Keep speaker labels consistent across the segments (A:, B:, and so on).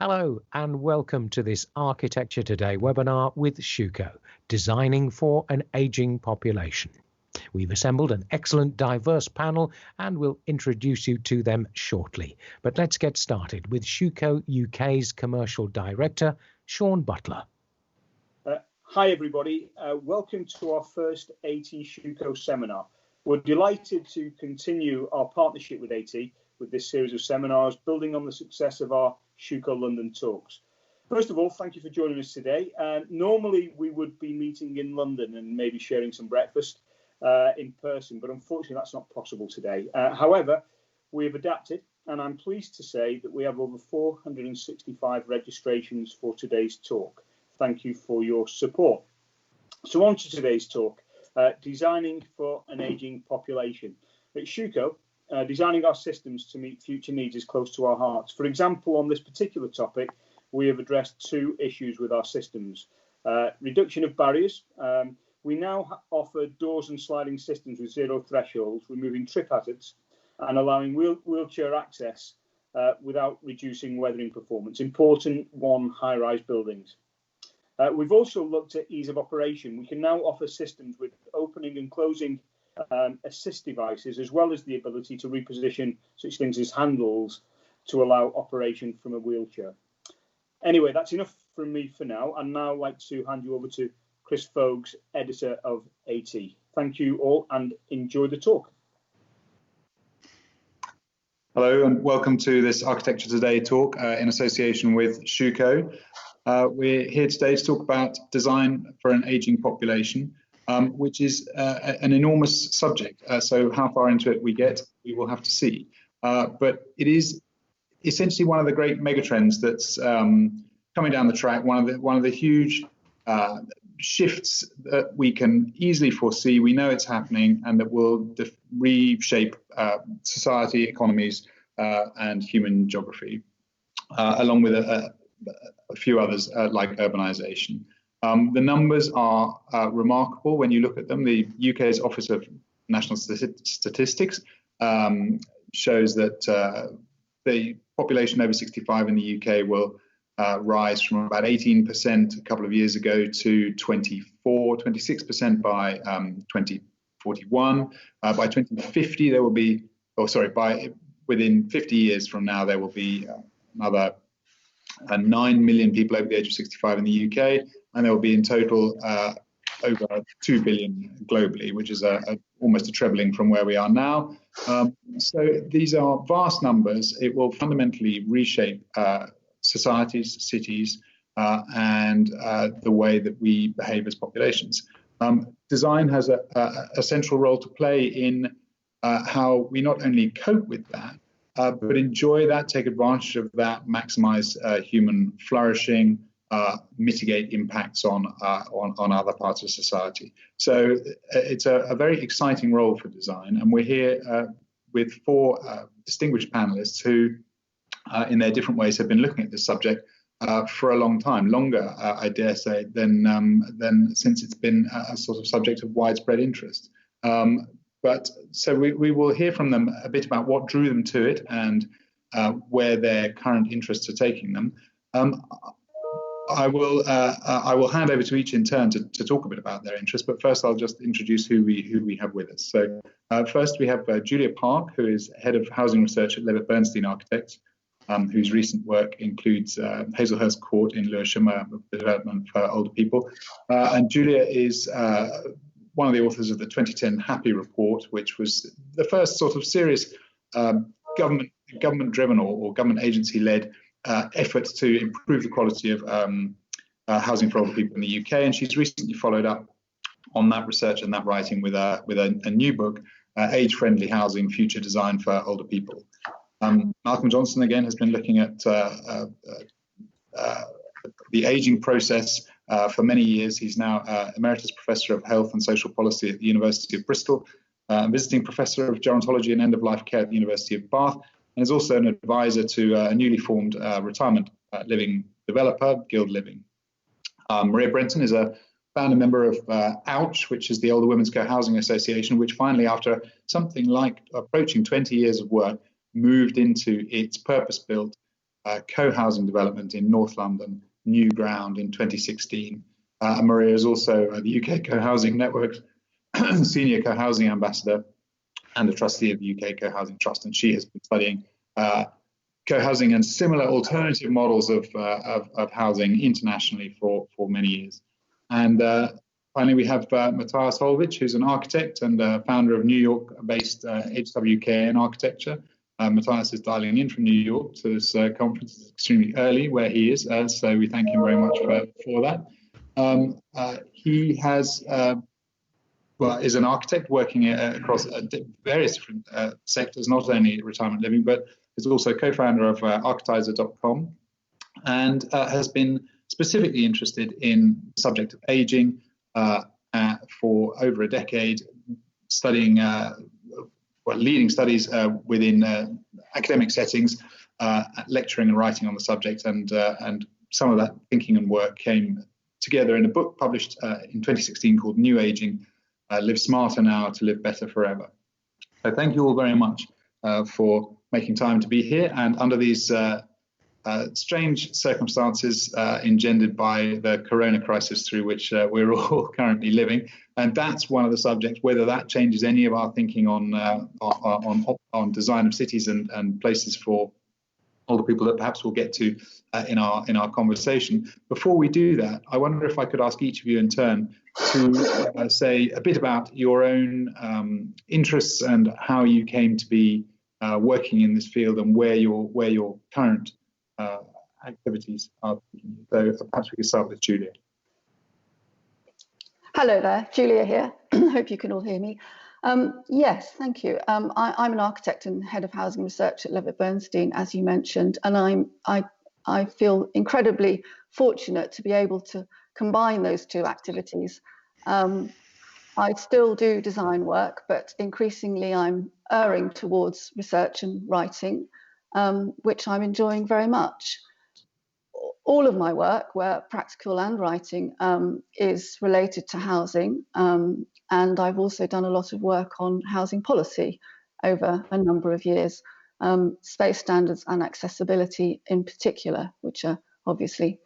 A: Hello and welcome to this Architecture Today webinar with Schueco, Designing for an Aging Population. We've assembled an excellent diverse panel and we'll introduce you to them shortly. But let's get started with Schueco UK's Commercial Director, Sean Butler.
B: Hi everybody, welcome to our first AT Schueco seminar. We're delighted to continue our partnership with AT with this series of seminars, building on the success of our Schueco London talks. First of all, thank you for joining us today. Normally we would be meeting in London and maybe sharing some breakfast in person, but unfortunately that's not possible today. However, we have adapted and I'm pleased to say that we have over 465 registrations for today's talk. Thank you for your support. So on to today's talk, designing for an ageing population. At Schueco, designing our systems to meet future needs is close to our hearts. For example, on this particular topic, we have addressed two issues with our systems. Reduction of barriers. We now offer doors and sliding systems with zero thresholds, removing trip hazards and allowing wheelchair access without reducing weathering performance. Important on high-rise buildings. We've also looked at ease of operation. We can now offer systems with opening and closing assist devices, as well as the ability to reposition such things as handles to allow operation from a wheelchair. Anyway, that's enough from me for now. I'd now like to hand you over to Chris Fogues, editor of AT. Thank you all and enjoy the talk.
C: Hello and welcome to this Architecture Today talk in association with Schueco. We're here today to talk about design for an ageing population, which is an enormous subject. So how far into it we get, we will have to see. But it is essentially one of the great megatrends that's coming down the track. One of the huge shifts that we can easily foresee. We know it's happening, and that will reshape society, economies, and human geography, along with a few others like urbanization. The numbers are remarkable when you look at them. The UK's Office of National Statistics shows that the population over 65 in the UK will rise from about 18% a couple of years ago to 26% by 2041. By 2050, there will be, within 50 years from now, there will be another 9 million people over the age of 65 in the UK, and there will be in total over 2 billion globally, which is almost a trebling from where we are now. So these are vast numbers. It will fundamentally reshape societies, cities, and the way that we behave as populations. Design has a central role to play in how we not only cope with that, but enjoy that, take advantage of that, maximize human flourishing, mitigate impacts on other parts of society. So it's a very exciting role for design, and we're here with four distinguished panelists who, in their different ways, have been looking at this subject for a long time, longer, I dare say, than since it's been a sort of subject of widespread interest. But so we will hear from them a bit about what drew them to it and where their current interests are taking them. I will hand over to each in turn to talk a bit about their interests, but first I'll just introduce who we have with us. So first we have Julia Park, who is Head of Housing Research at Levitt Bernstein Architects, whose recent work includes Hazelhurst Court in Lewisham, the development for older people. And Julia is one of the authors of the 2010 Happy Report, which was the first sort of serious government-driven or government agency-led effort to improve the quality of housing for older people in the UK. And she's recently followed up on that research and that writing with a new book, Age-Friendly Housing, Future Design for Older People. Malcolm Johnson, again, has been looking at the aging process for many years. He's now Emeritus Professor of Health and Social Policy at the University of Bristol, visiting Professor of Gerontology and End-of-Life Care at the University of Bath, and is also an advisor to a newly formed retirement living developer, Guild Living. Maria Brenton is a founder member of OUCH, which is the Older Women's Co-Housing Association, which finally, after something like approaching 20 years of work, moved into its purpose-built co-housing development in North London, New Ground, in 2016. And Maria is also the UK Co-housing Network Senior Co-housing Ambassador and a trustee of the UK Co-housing Trust, and she has been studying co-housing and similar alternative models of housing internationally for many years. And finally, we have Matthias Holvich, who's an architect and founder of New York-based HWK in Architecture. Matthias is dialing in from New York, so this conference is extremely early where he is, so we thank him very much for that. He has is an architect working across various different sectors, not only retirement living, but is also co-founder of Architizer.com, and has been specifically interested in the subject of aging for over a decade, studying, leading studies within academic settings, lecturing and writing on the subject, and some of that thinking and work came together in a book published in 2016 called New Aging, Live Smarter Now to Live Better Forever. So thank you all very much for making time to be here, and under these strange circumstances engendered by the corona crisis through which we're all currently living. And that's one of the subjects, whether that changes any of our thinking on design of cities and places for all the people that perhaps we'll get to in our conversation. Before we do that, I wonder if I could ask each of you in turn to say a bit about your own interests and how you came to be working in this field and where your current activities are. So perhaps we could start with Julia.
D: Hello there, Julia here. Hope you can all hear me. Yes, thank you. I'm an architect and head of housing research at Levitt Bernstein, as you mentioned, and I feel incredibly fortunate to be able to combine those two activities. I still do design work, but increasingly I'm erring towards research and writing, which I'm enjoying very much. All of my work, where practical and writing, is related to housing, and I've also done a lot of work on housing policy over a number of years, space standards and accessibility in particular, which are obviously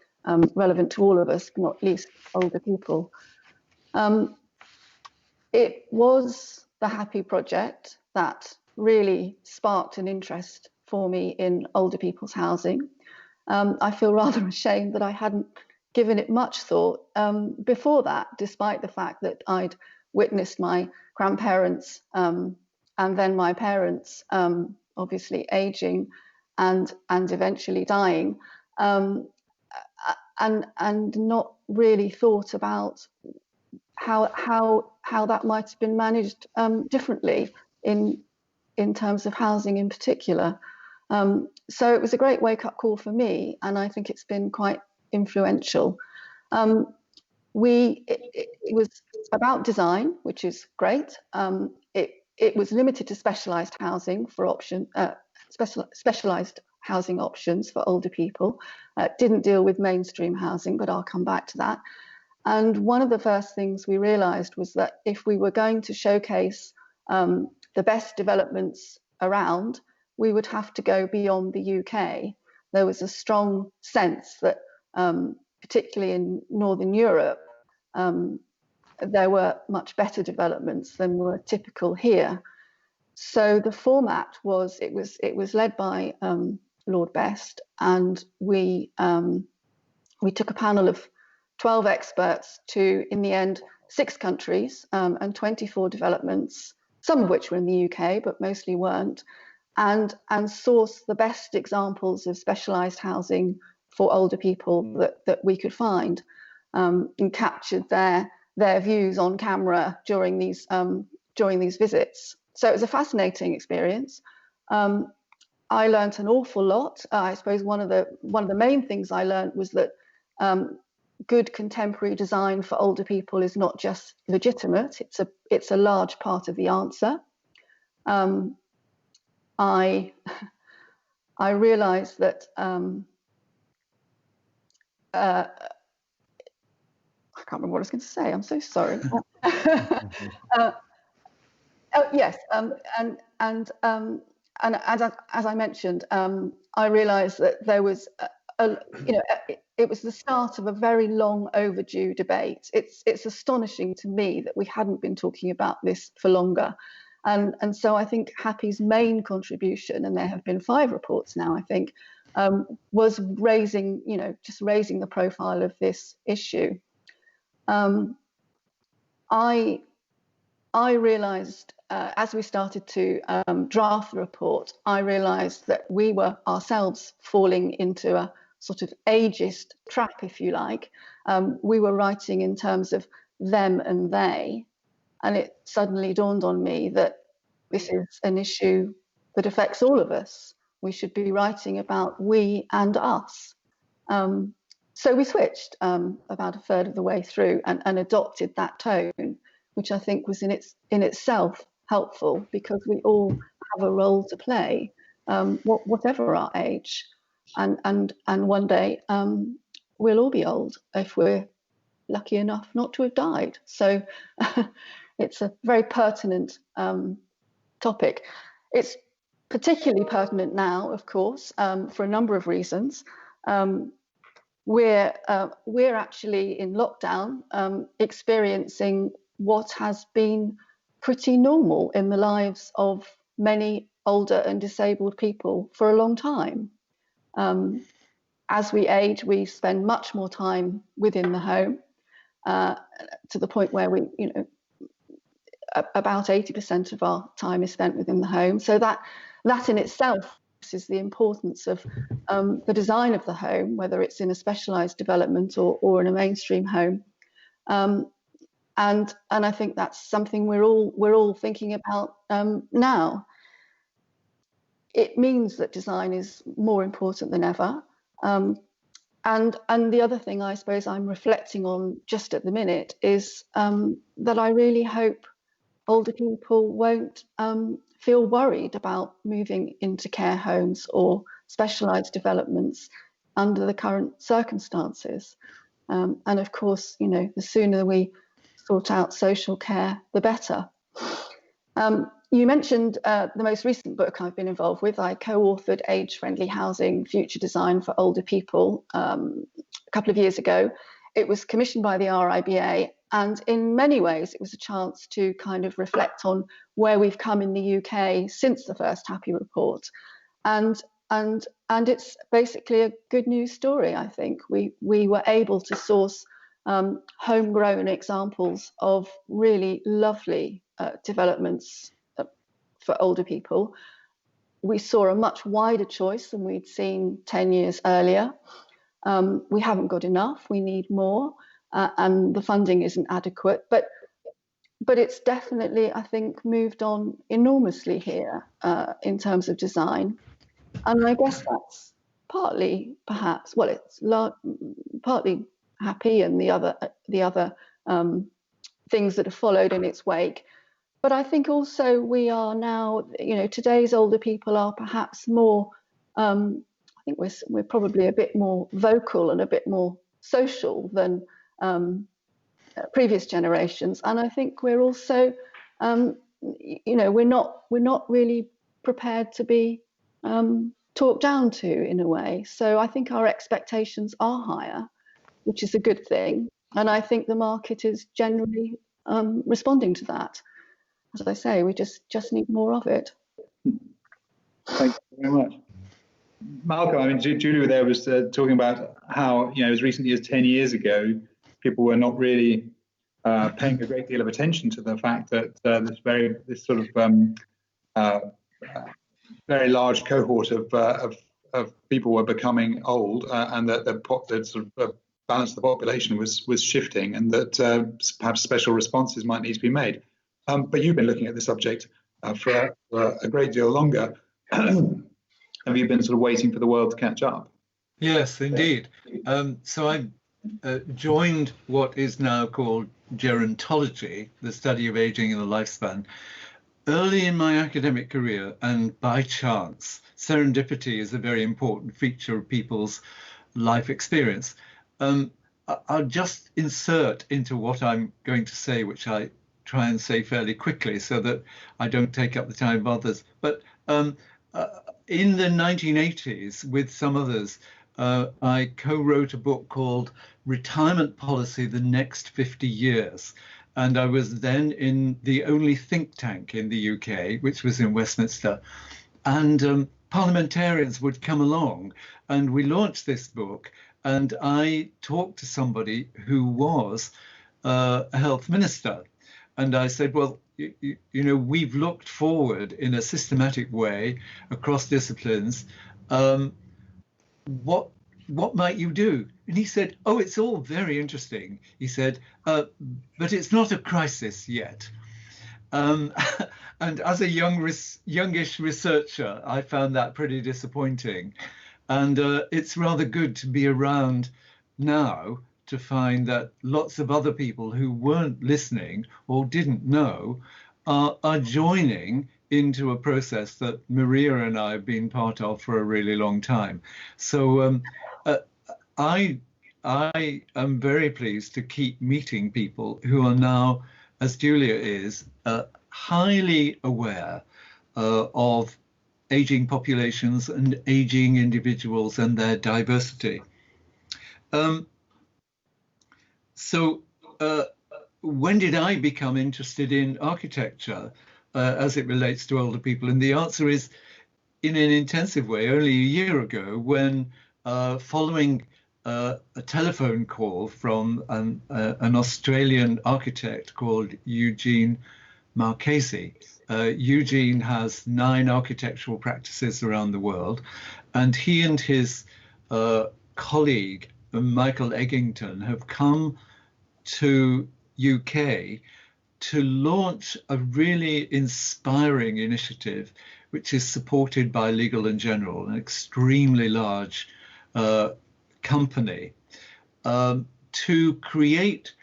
D: relevant to all of us, not least older people. It was the Happy Project that really sparked an interest for me in older people's housing. I feel rather ashamed that I hadn't given it much thought before that, despite the fact that I'd witnessed my grandparents and then my parents obviously aging and eventually dying, and not really thought about how that might have been managed differently in terms of housing in particular. So it was a great wake-up call for me, and I think it's been quite influential. It was about design, which is great. It was limited to specialised housing for specialised housing options for older people. Didn't deal with mainstream housing, but I'll come back to that. And one of the first things we realised was that if we were going to showcase the best developments around, we would have to go beyond the UK. There was a strong sense that, particularly in Northern Europe, there were much better developments than were typical here. So the format was, it was led by Lord Best, and we took a panel of 12 experts to, in the end, 6 countries and 24 developments, some of which were in the UK, but mostly weren't, and source the best examples of specialised housing for older people that we could find, and captured their views on camera during these visits. So it was a fascinating experience. I learnt an awful lot. I suppose one of the main things I learnt was that good contemporary design for older people is not just legitimate; it's a large part of the answer. I realised that I can't remember what I was going to say. I'm so sorry. Oh yes, and as I mentioned, I realised that there was it was the start of a very long overdue debate. It's astonishing to me that we hadn't been talking about this for longer. And so I think Happy's main contribution, and there have been 5 reports now, I think, was raising the profile of this issue. I realised as we started to draft the report, I realised that we were ourselves falling into a sort of ageist trap, if you like. We were writing in terms of them and they, and it suddenly dawned on me that this is an issue that affects all of us. We should be writing about we and us. So we switched about a third of the way through and adopted that tone, which I think was in itself helpful, because we all have a role to play, whatever our age. And one day we'll all be old if we're lucky enough not to have died. So it's a very pertinent topic. It's particularly pertinent now, of course, for a number of reasons. We're actually in lockdown experiencing what has been pretty normal in the lives of many older and disabled people for a long time. As we age, we spend much more time within the home, to the point where about 80% of our time is spent within the home. So that in itself is the importance of the design of the home, whether it's in a specialised development or in a mainstream home. And I think that's something we're all thinking about now. It means that design is more important than ever. And the other thing I suppose I'm reflecting on just at the minute is that I really hope older people won't feel worried about moving into care homes or specialised developments under the current circumstances. And of course, the sooner we sort out social care, the better. You mentioned the most recent book I've been involved with. I co-authored Age-Friendly Housing, Future Design for Older People a couple of years ago. It was commissioned by the RIBA, and in many ways it was a chance to kind of reflect on where we've come in the UK since the first Happy report. And it's basically a good news story, I think. We were able to source homegrown examples of really lovely developments for older people. We saw a much wider choice than we'd seen 10 years earlier. We haven't got enough, we need more, and the funding isn't adequate, but it's definitely, I think, moved on enormously here in terms of design. And I guess that's partly, perhaps, well, it's partly Happy and the other things that have followed in its wake. But I think also we are now, today's older people are perhaps more, I think we're probably a bit more vocal and a bit more social than previous generations. And I think we're also, we're not really prepared to be talked down to in a way. So I think our expectations are higher, which is a good thing. And I think the market is generally responding to that. As I say, we just need more of it.
C: Thank you very much. Malcolm, I mean, Julie there was talking about how, as recently as 10 years ago, people were not really paying a great deal of attention to the fact that this sort of very large cohort of people were becoming old, and that the sort of balance of the population was shifting, and that perhaps special responses might need to be made. But you've been looking at the subject for a great deal longer. Have you been sort of waiting for the world to catch up?
E: Yes, indeed. So I joined what is now called Gerontology, the study of aging in the lifespan, early in my academic career, and by chance. Serendipity is a very important feature of people's life experience. I'll just insert into what I'm going to say, which I try and say fairly quickly so that I don't take up the time of others. But in the 1980s, with some others, I co-wrote a book called Retirement Policy, the Next 50 Years. And I was then in the only think tank in the UK, which was in Westminster. And parliamentarians would come along, and we launched this book. And I talked to somebody who was a health minister. And I said, well, you know, we've looked forward in a systematic way across disciplines. What might you do? And he said, oh, it's all very interesting. He said, but it's not a crisis yet. And as a youngish researcher, I found that pretty disappointing. And it's rather good to be around now to find that lots of other people who weren't listening or didn't know are joining into a process that Maria and I have been part of for a really long time. So I am very pleased to keep meeting people who are now, as Julia is, highly aware of aging populations and aging individuals and their diversity. So when did I become interested in architecture as it relates to older people? And the answer is, in an intensive way, only a year ago, when following a telephone call from an Australian architect called Eugene Marchesi. Eugene has 9 architectural practices around the world, and he and his colleague, Michael Eggington, have come to UK to launch a really inspiring initiative, which is supported by Legal & General, an extremely large company, to create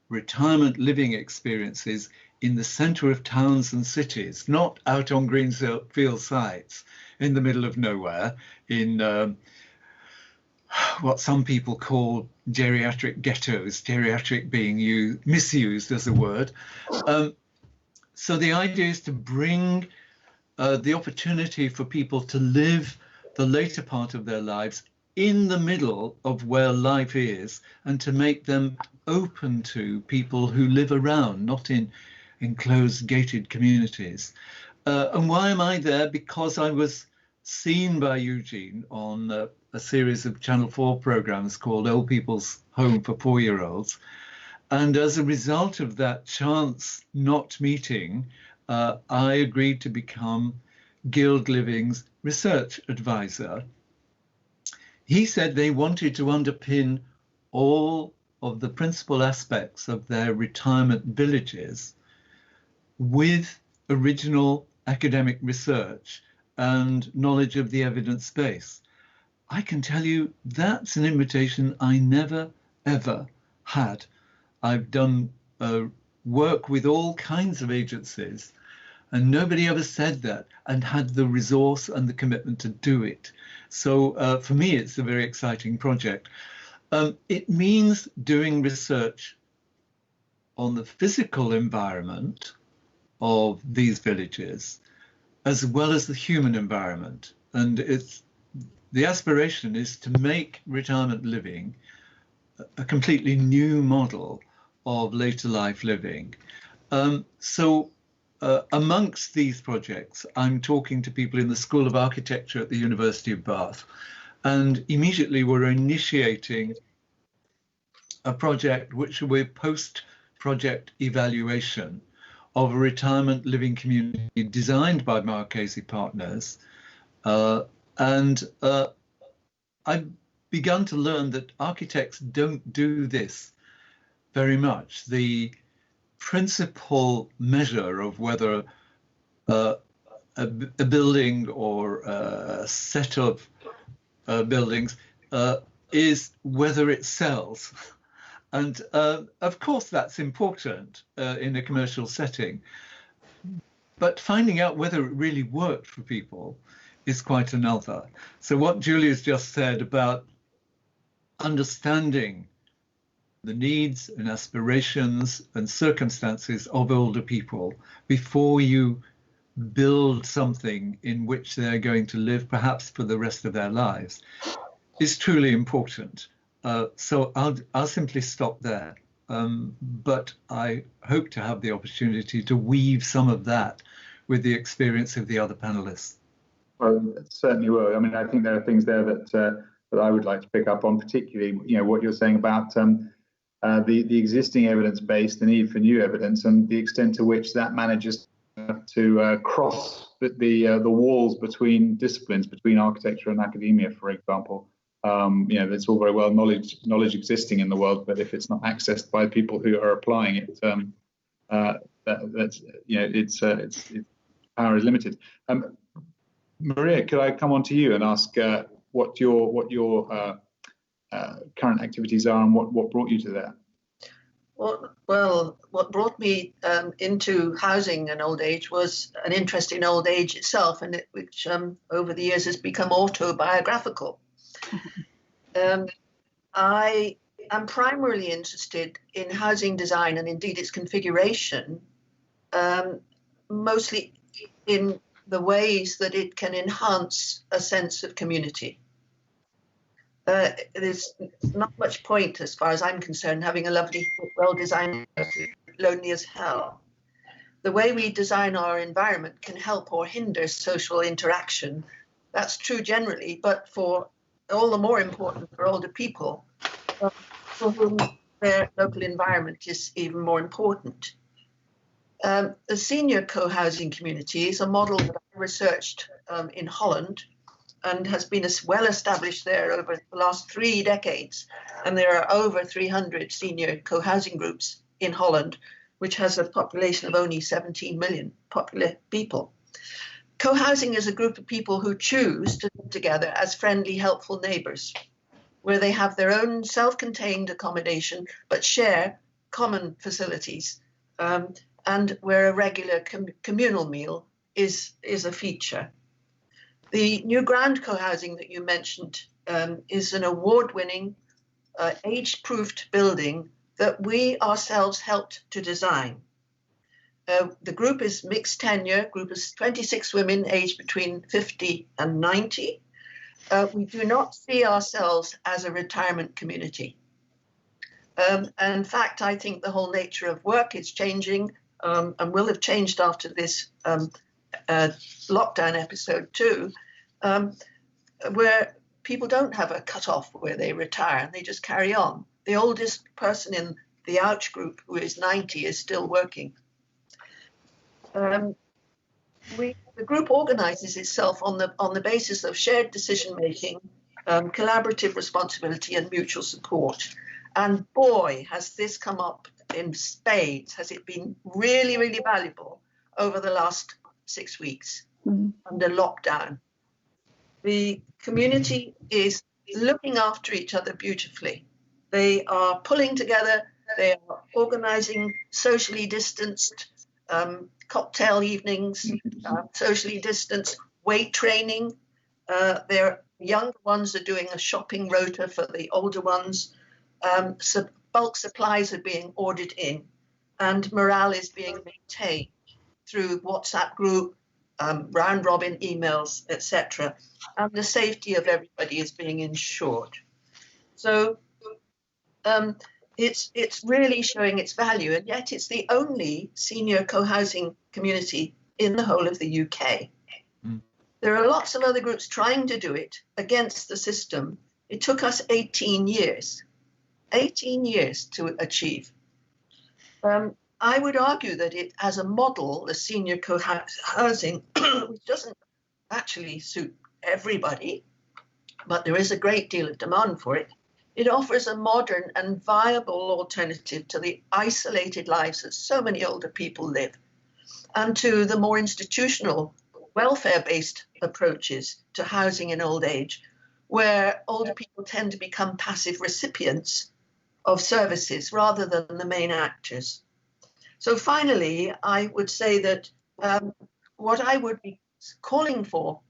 E: retirement living experiences in the center of towns and cities, not out on greenfield sites in the middle of nowhere in what some people call geriatric ghettos, geriatric being misused as a word. So the idea is to bring the opportunity for people to live the later part of their lives in the middle of where life is, and to make them open to people who live around, not in enclosed gated communities. And why am I there? Because I was seen by Eugene on a series of Channel 4 programs called Old People's Home for 4-year-olds. And as a result of that chance not meeting, I agreed to become Guild Living's research advisor. He said they wanted to underpin all of the principal aspects of their retirement villages with original academic research and knowledge of the evidence base. I can tell you that's an invitation I never, ever had. I've done work with all kinds of agencies, and nobody ever said that and had the resource and the commitment to do it. So for me, it's a very exciting project. It means doing research on the physical environment of these villages, as well as the human environment. And the aspiration is to make retirement living a completely new model of later life living. Amongst these projects, I'm talking to people in the School of Architecture at the University of Bath, and immediately we're initiating a project which will be post-project evaluation of a retirement living community designed by Marchesi Partners. And I've begun to learn that architects don't do this very much. The principal measure of whether a building or a set of buildings is whether it sells. And of course, that's important in a commercial setting. But finding out whether it really worked for people is quite another. So what Julia's just said about understanding the needs and aspirations and circumstances of older people before you build something in which they're going to live perhaps for the rest of their lives is truly important. So I'll simply stop there. But I hope to have the opportunity to weave some of that with the experience of the other panelists.
C: Well, it certainly will. I mean, I think there are things there that I would like to pick up on, particularly, what you're saying about the existing evidence base, the need for new evidence, and the extent to which that manages to cross the walls between disciplines, between architecture and academia, for example. It's all very well knowledge existing in the world, but if it's not accessed by people who are applying it, its power is limited. Maria, could I come on to you and ask what your current activities are and what brought you to there?
F: Well, what brought me into housing and old age was an interest in old age itself, and which over the years has become autobiographical. I am primarily interested in housing design and indeed its configuration, mostly in the ways that it can enhance a sense of community. There's not much point, as far as I'm concerned, having a lovely, well-designed house lonely as hell. The way we design our environment can help or hinder social interaction. That's true generally, but for all the more important for older people, for whom their local environment is even more important. The senior co-housing community is a model that I researched in Holland and has been well established there over the last 3 decades. And there are over 300 senior co-housing groups in Holland, which has a population of only 17 million people. Co-housing is a group of people who choose to live together as friendly, helpful neighbours, where they have their own self-contained accommodation but share common facilities, and where a regular communal meal is a feature. The new Grand Co-housing that you mentioned is an award-winning, age-proofed building that we ourselves helped to design. The group is mixed tenure. Group is 26 women aged between 50 and 90. We do not see ourselves as a retirement community. And in fact, I think the whole nature of work is changing and will have changed after this lockdown episode too, where people don't have a cut-off where they retire and they just carry on. The oldest person in the Ouch group, who is 90, is still working. The group organizes itself on the basis of shared decision-making, collaborative responsibility and mutual support. And boy, has this come up in spades. Has it been really, really valuable over the last 6 weeks under lockdown. The community is looking after each other beautifully. They are pulling together. They are organizing socially distanced cocktail evenings, socially distanced weight training. Their younger ones are doing a shopping rota for the older ones. So bulk supplies are being ordered in, and morale is being maintained through WhatsApp group, round robin emails, etc. And the safety of everybody is being ensured. So it's really showing its value, and yet it's the only senior co-housing community in the whole of the UK. There are lots of other groups trying to do it against the system. It took us 18 years to achieve. I would argue that it, as a model, the senior co-housing, which doesn't actually suit everybody, but there is a great deal of demand for it, it offers a modern and viable alternative to the isolated lives that so many older people live, and to the more institutional, welfare-based approaches to housing in old age, where older people tend to become passive recipients of services rather than the main actors. So finally, I would say that what I would be calling for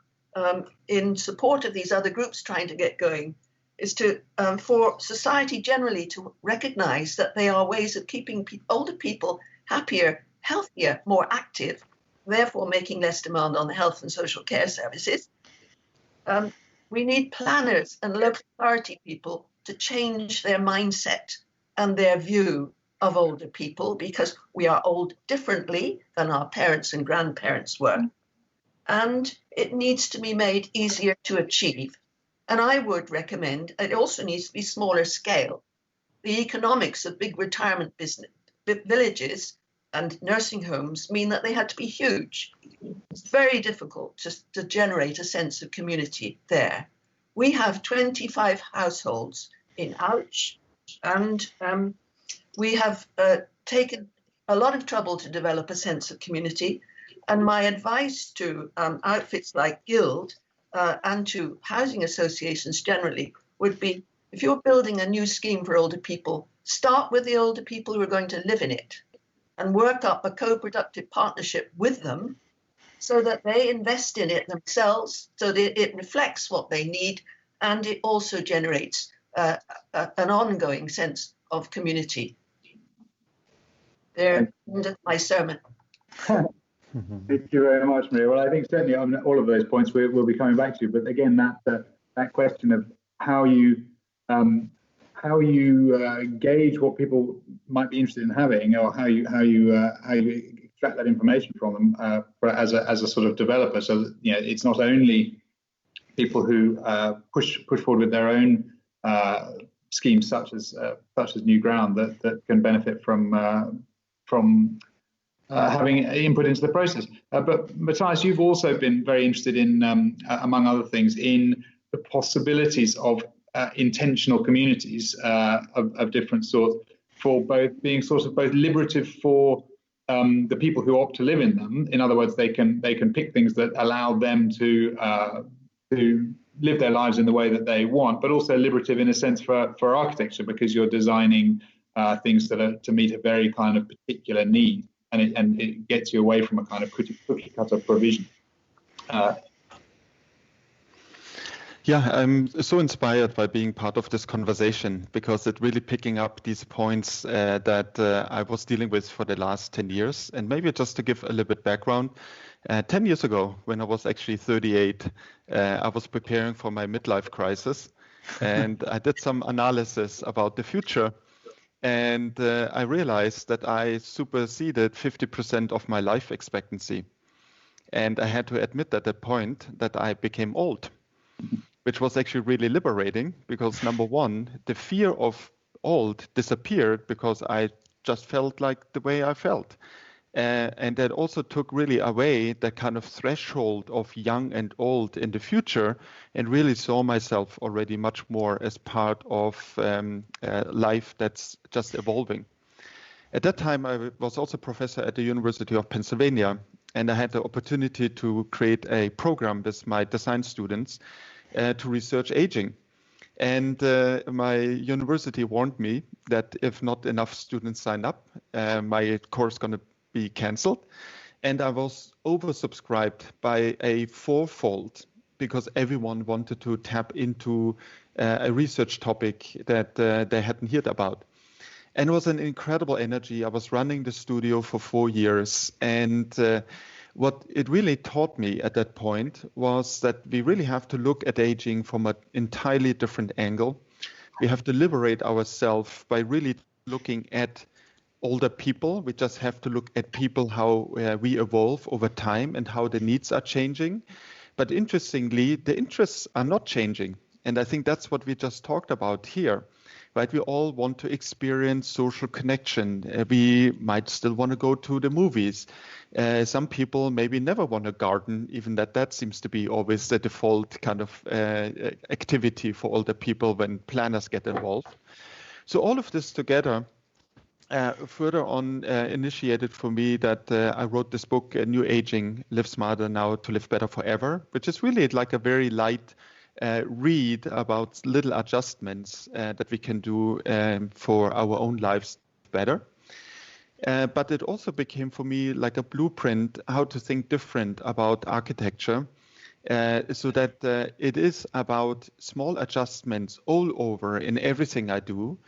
F: in support of these other groups trying to get going is to for society generally to recognize that they are ways of keeping older people happier, healthier, more active, therefore making less demand on the health and social care services. We need planners and local authority people to change their mindset and their view of older people, because we are old differently than our parents and grandparents were. And it needs to be made easier to achieve. And I would recommend it also needs to be smaller scale. The economics of big retirement villages and nursing homes mean that they had to be huge. It's very difficult to generate a sense of community there. We have 25 households in Ouch, and we have taken a lot of trouble to develop a sense of community. And my advice to outfits like Guild and to housing associations generally would be, if you're building a new scheme for older people, start with the older people who are going to live in it and work up a co-productive partnership with them so that they invest in it themselves, so that it reflects what they need, and it also generates an ongoing sense of community. There, end of my sermon.
C: Thank you very much, Maria. Well, I think certainly on all of those points we'll be coming back to, but again, that question of how you gauge what people might be interested in having, or how you extract that information from them as a sort of developer, so that, it's not only people who push forward with their own schemes such as New Ground that can benefit from having input into the process. But Matthias, you've also been very interested in, among other things, in the possibilities of intentional communities of different sorts, for both being sort of both liberative for the people who opt to live in them. In other words, they can pick things that allow them to live their lives in the way that they want, but also liberative in a sense for architecture, because you're designing things that are to meet a very kind of particular need, and it gets you away from a kind of cookie cutter provision.
G: Yeah, I'm so inspired by being part of this conversation, because it's really picking up these points that I was dealing with for the last 10 years. And maybe just to give a little bit background, 10 years ago, when I was actually 38, I was preparing for my midlife crisis, and I did some analysis about the future. And I realized that I superseded 50% of my life expectancy. And I had to admit at that point that I became old, which was actually really liberating, because number one, the fear of old disappeared because I just felt like the way I felt. And that also took really away the kind of threshold of young and old in the future, and really saw myself already much more as part of life that's just evolving. At that time, I was also professor at the University of Pennsylvania, and I had the opportunity to create a program with my design students to research aging. And my university warned me that if not enough students sign up, my course is going to be canceled. And I was oversubscribed by a fourfold, because everyone wanted to tap into a research topic that they hadn't heard about. And it was an incredible energy. I was running the studio for 4 years, and what it really taught me at that point was that we really have to look at aging from an entirely different angle. We have to liberate ourselves by really looking at older people. We just have to look at people, how we evolve over time and how the needs are changing. But interestingly, the interests are not changing. And I think that's what we just talked about here. Right, we all want to experience social connection. We might still want to go to the movies. Some people maybe never want to garden, even that seems to be always the default kind of activity for older people when planners get involved. So all of this together further on initiated for me that I wrote this book, New Aging, Live Smarter Now to Live Better Forever, which is really like a very light read about little adjustments that we can do for our own lives better. But it also became for me like a blueprint how to think different about architecture, so that it is about small adjustments all over in everything I do,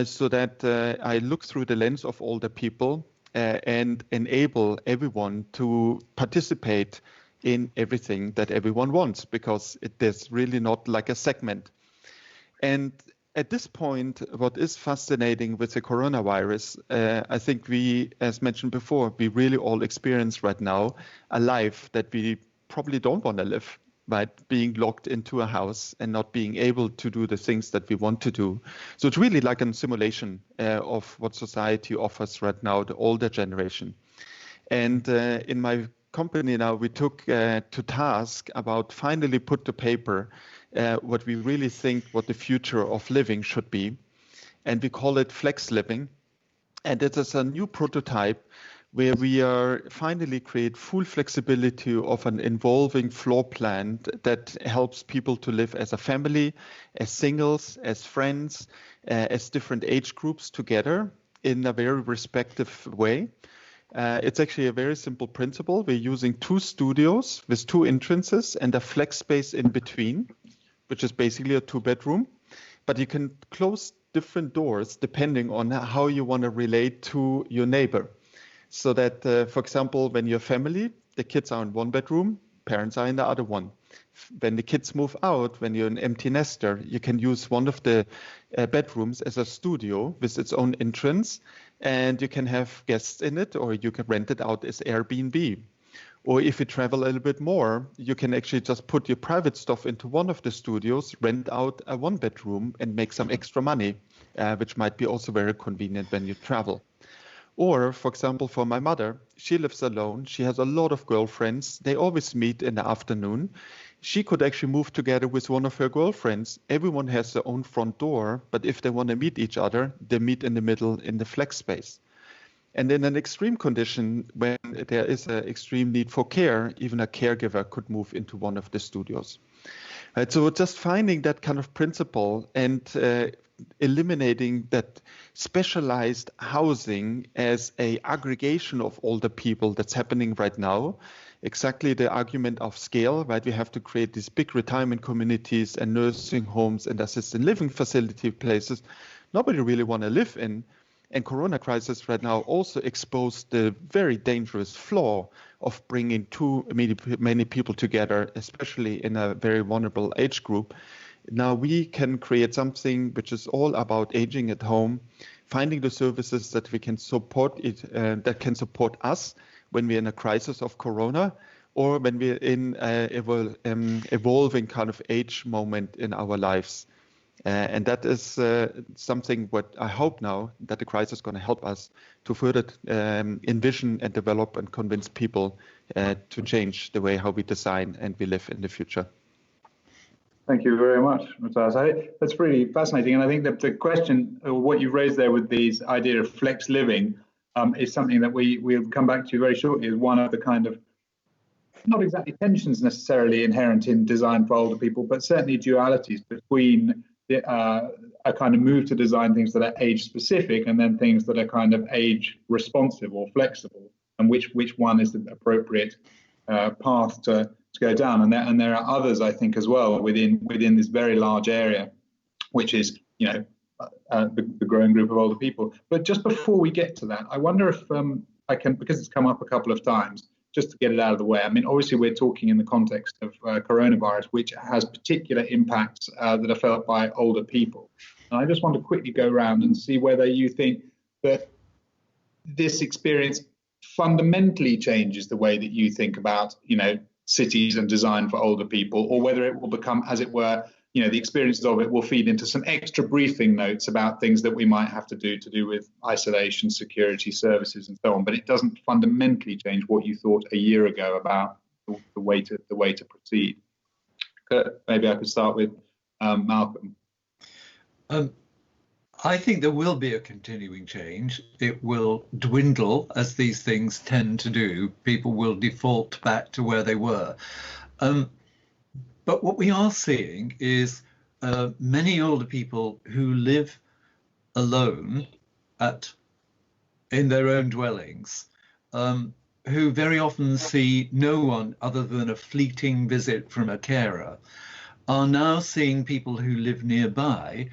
G: so that I look through the lens of older people and enable everyone to participate in everything that everyone wants, because there's really not like a segment. And at this point, what is fascinating with the coronavirus, I think we, as mentioned before, we really all experience right now a life that we probably don't want to live, right? Being locked into a house and not being able to do the things that we want to do. So it's really like a simulation of what society offers right now, the older generation. And in my company now, we took to task about finally put to paper what we really think what the future of living should be. And we call it flex living. And it is a new prototype where we are finally create full flexibility of an evolving floor plan that helps people to live as a family, as singles, as friends, as different age groups together in a very respective way. It's actually a very simple principle. We're using 2 studios with 2 entrances and a flex space in between, which is basically a 2-bedroom. But you can close different doors depending on how you want to relate to your neighbor. So that, for example, when you're family, the kids are in 1 bedroom, parents are in the other one. When the kids move out, when you're an empty nester, you can use one of the bedrooms as a studio with its own entrance, and you can have guests in it, or you can rent it out as Airbnb. Or if you travel a little bit more, you can actually just put your private stuff into one of the studios, rent out a 1-bedroom and make some extra money, which might be also very convenient when you travel. Or, for example, for my mother, she lives alone. She has a lot of girlfriends. They always meet in the afternoon. She could actually move together with one of her girlfriends. Everyone has their own front door, but if they want to meet each other, they meet in the middle in the flex space. And in an extreme condition, when there is an extreme need for care, even a caregiver could move into one of the studios. Right, so just finding that kind of principle and eliminating that specialized housing as a aggregation of older people that's happening right now. Exactly the argument of scale, right? We have to create these big retirement communities and nursing homes and assisted living facility places nobody really want to live in. And Corona crisis right now also exposed the very dangerous flaw of bringing too many people together, especially in a very vulnerable age group. Now we can create something which is all about aging at home, finding the services that we can support it, that can support us when we're in a crisis of Corona, or when we're in an evolving kind of age moment in our lives. And that is something what I hope now that the crisis is going to help us to further envision and develop and convince people to change the way how we design and we live in the future.
C: Thank you very much, Matthias. That's really fascinating. And I think that the question, or what you raised there with these idea of flex living, is something that we'll come back to very shortly as one of the kind of, not exactly tensions necessarily inherent in design for older people, but certainly dualities between a kind of move to design things that are age specific and then things that are kind of age responsive or flexible, and which one is the appropriate path to go down. And there are others, I think, as well within this very large area, which is, you know, the growing group of older people. But just before we get to that, I wonder if I can, because it's come up a couple of times, just to get it out of the way. I mean, obviously we're talking in the context of coronavirus, which has particular impacts that are felt by older people. And I just want to quickly go around and see whether you think that this experience fundamentally changes the way that you think about, you know, cities and design for older people, or whether it will become, as it were, you know, the experiences of it will feed into some extra briefing notes about things that we might have to do with isolation, security, services, and so on. But it doesn't fundamentally change what you thought a year ago about the way to proceed. Maybe I could start with Malcolm.
E: I think there will be a continuing change. It will dwindle, as these things tend to do. People will default back to where they were. But what we are seeing is many older people who live alone in their own dwellings, who very often see no one other than a fleeting visit from a carer, are now seeing people who live nearby,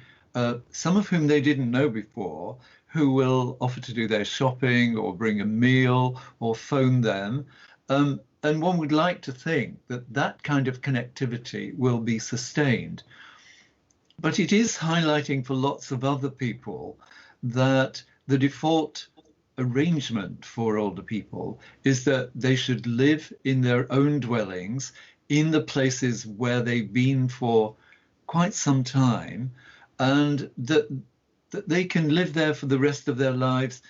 E: some of whom they didn't know before, who will offer to do their shopping or bring a meal or phone them. And one would like to think that that kind of connectivity will be sustained. But it is highlighting for lots of other people that the default arrangement for older people is that they should live in their own dwellings in the places where they've been for quite some time, and that they can live there for the rest of their lives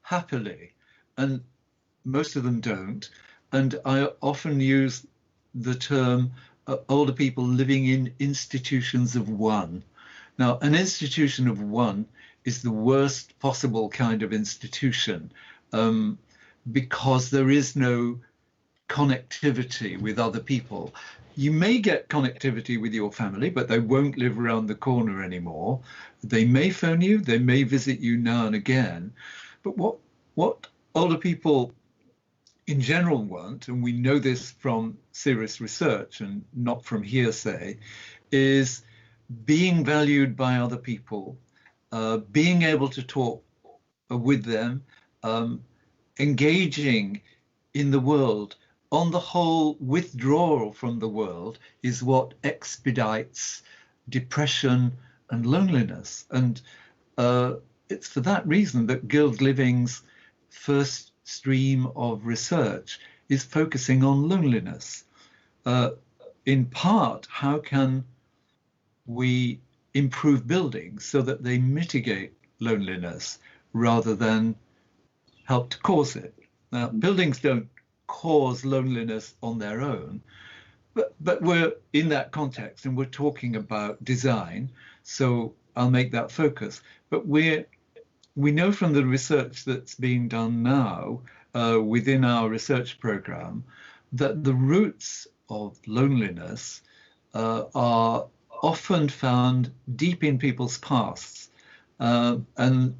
E: happily. And most of them don't. And I often use the term older people living in institutions of one. Now, an institution of one is the worst possible kind of institution because there is no connectivity with other people. You may get connectivity with your family, but they won't live around the corner anymore. They may phone you, they may visit you now and again. But what older people in general want, and we know this from serious research and not from hearsay, is being valued by other people, being able to talk with them, engaging in the world. On the whole, withdrawal from the world is what expedites depression and loneliness. And it's for that reason that Guild Living's first stream of research is focusing on loneliness. In part, how can we improve buildings so that they mitigate loneliness rather than help to cause it? Now, buildings don't cause loneliness on their own, but we're in that context and we're talking about design, so I'll make that focus. But we know from the research that's being done now within our research program that the roots of loneliness are often found deep in people's pasts. And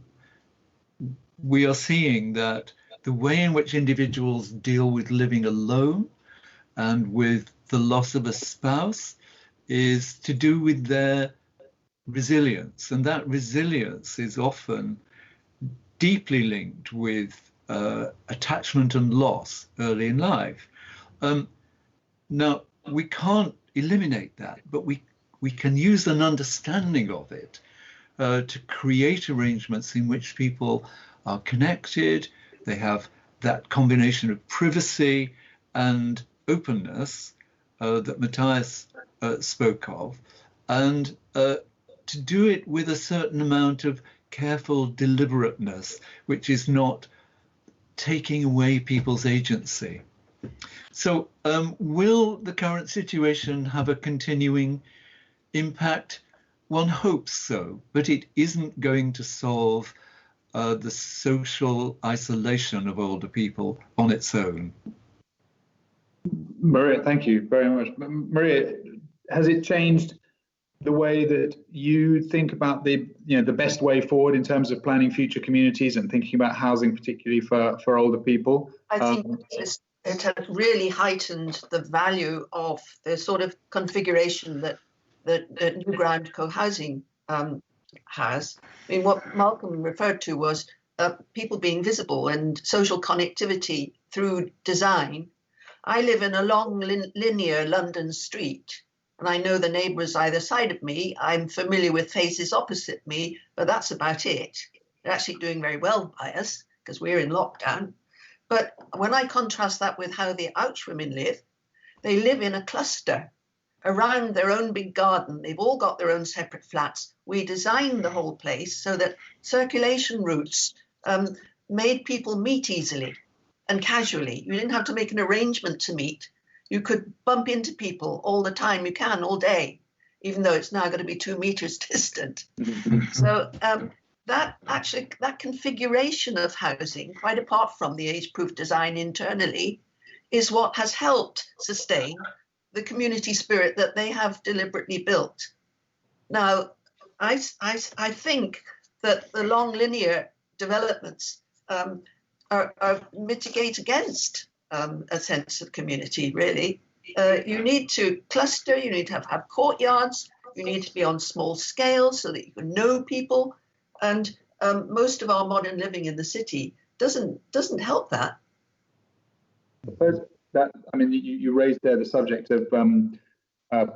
E: we are seeing that the way in which individuals deal with living alone and with the loss of a spouse is to do with their resilience. And that resilience is often deeply linked with attachment and loss early in life. Now, we can't eliminate that, but we can use an understanding of it to create arrangements in which people are connected. They have that combination of privacy and openness that Matthias spoke of, and to do it with a certain amount of careful deliberateness, which is not taking away people's agency. So will the current situation have a continuing impact? One hopes so, but it isn't going to solve the social isolation of older people on its own.
C: Maria, thank you very much. Maria, has it changed the way that you think about the best way forward in terms of planning future communities and thinking about housing, particularly for older people?
F: I think it has really heightened the value of the sort of configuration that new ground co-housing has. I mean, what Malcolm referred to was people being visible and social connectivity through design. I live in a long linear London street, and I know the neighbours either side of me. I'm familiar with faces opposite me, but that's about it. They're actually doing very well by us because we're in lockdown. But when I contrast that with how the Ouch women live, they live in a cluster around their own big garden. They've all got their own separate flats. We designed the whole place so that circulation routes made people meet easily and casually. You didn't have to make an arrangement to meet. You could bump into people all the time. You can all day, even though it's now going to be 2 meters distant. So that configuration of housing, quite apart from the age-proof design internally, is what has helped sustain the community spirit that they have deliberately built. Now, I think that the long linear developments are mitigate against a sense of community, really. You need to cluster, you need to have courtyards, you need to be on small scale so that you can know people. And most of our modern living in the city doesn't help that.
C: I suppose that, I mean, you raised there the subject of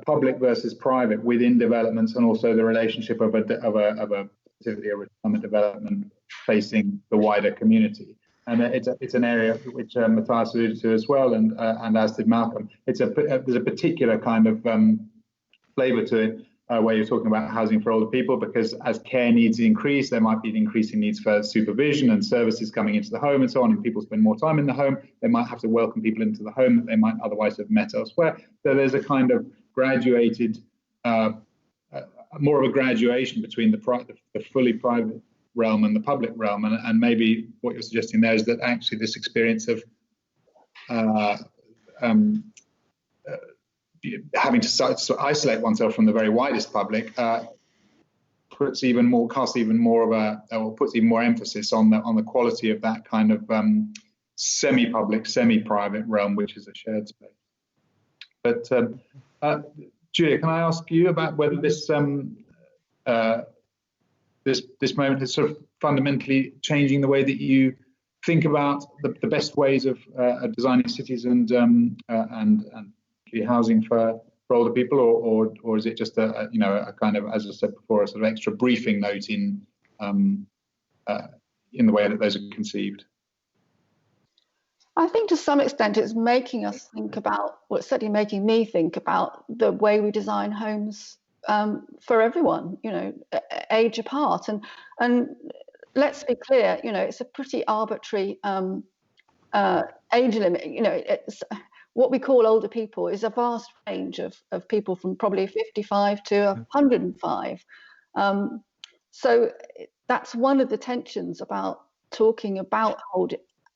C: public versus private within developments, and also the relationship of a specifically a retirement development facing the wider community. And it's an area which Matthias alluded to as well, and as did Malcolm. There's a particular kind of flavour to it where you're talking about housing for older people, because as care needs increase, there might be increasing needs for supervision and services coming into the home and so on, and people spend more time in the home. They might have to welcome people into the home that they might otherwise have met elsewhere. So there's a kind of graduated, more of a graduation between the fully private realm and the public realm, and maybe what you're suggesting there is that actually this experience of having to isolate oneself from the very widest public puts even more emphasis on the quality of that kind of semi-public, semi-private realm, which is a shared space. But Julia, can I ask you about whether this this moment is sort of fundamentally changing the way that you think about the best ways of designing cities and housing for older people, or is it just a kind of, as I said before, a sort of extra briefing note in the way that those are conceived?
D: I think to some extent it's making us think about, well, it's certainly making me think about the way we design homes for everyone, age apart. And let's be clear, it's a pretty arbitrary age limit. It's what we call older people is a vast range of people from probably 55 to 105. So that's one of the tensions about talking about